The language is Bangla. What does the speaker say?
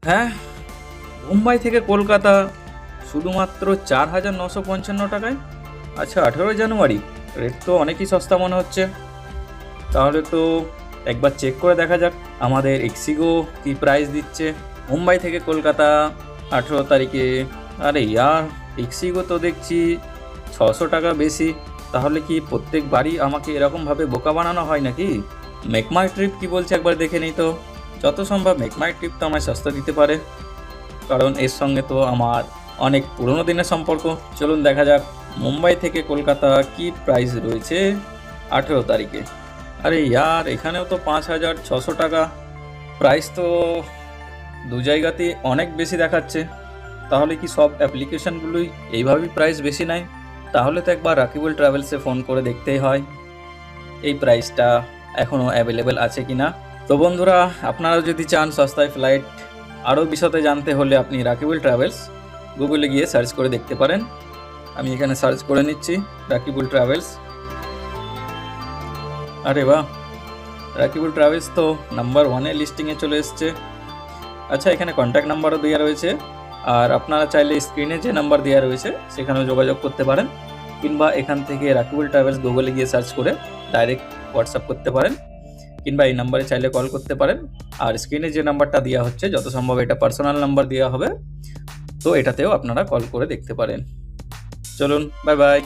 হ্যাঁ, মুম্বাই থেকে কলকাতা শুধুমাত্র 4,955 টাকায়। আচ্ছা, 18 জানুয়ারি, রেট তো অনেকই সস্তা মনে হচ্ছে। তাহলে তো একবার চেক করে দেখা যাক আমাদের এক্সিগো কি প্রাইস দিচ্ছে মুম্বাই থেকে কলকাতা 18 তারিখে। আরে ইয়ার, এক্সিগো তো দেখছি 600 টাকা বেশি। তাহলে কি প্রত্যেকবারই আমাকে এরকমভাবে বোকা বানানো হয় নাকি? মেকমাই ট্রিপ কি বলছে একবার দেখে নিই তো। যত সম্ভব মেকমাই ট্রিপ তো আমায় সস্তা দিতে পারে, কারণ এর সঙ্গে তো আমার অনেক পুরনো দিনের সম্পর্ক। চলুন দেখা যাক মুম্বাই থেকে কলকাতা কি প্রাইস রয়েছে 18 তারিখে। আরে ইয়ার, এখানেও তো 5,600 টাকা প্রাইস। তো দু জায়গাতেই অনেক বেশি দেখাচ্ছে। তাহলে কি সব অ্যাপ্লিকেশনগুলোই এইভাবেই প্রাইস বেশি নেয়? তাহলে তো একবার রাকিবুল ট্রাভেলসে ফোন করে দেখতেই হয় এই প্রাইসটা এখনও অ্যাভেলেবেল আছে কি না। তো বন্ধুরা, আপনারা যদি চান সস্তায় ফ্লাইট আরও বিশদে জানতে হলে আপনি রাকিবুল ট্রাভেলস গুগলে গিয়ে সার্চ করে দেখতে পারেন। আমি এখানে সার্চ করে নিচ্ছি রাকিবুল ট্রাভেলস। আরে বাহ, রাকিবুল ট্রাভেলস তো নাম্বার 1-এ লিস্টিংয়ে চলে এসছে। আচ্ছা, এখানে কন্ট্যাক্ট নাম্বারও দেওয়া রয়েছে, আর আপনারা চাইলে স্ক্রিনে যে নাম্বার দেওয়া রয়েছে সেখানেও যোগাযোগ করতে পারেন, কিংবা এখান থেকে রাকিবুল ট্রাভেলস গুগলে গিয়ে সার্চ করে ডাইরেক্ট হোয়াটসঅ্যাপ করতে পারেন, কিংবা এই নাম্বারে চাইলে কল করতে পারেন। আর স্ক্রিনে যে নাম্বারটা দেওয়া হচ্ছে যত সম্ভব এটা পার্সোনাল নাম্বার দেওয়া হবে, তো এটাতেও আপনারা কল করে দেখতে পারেন। চলুন, বাই বাই।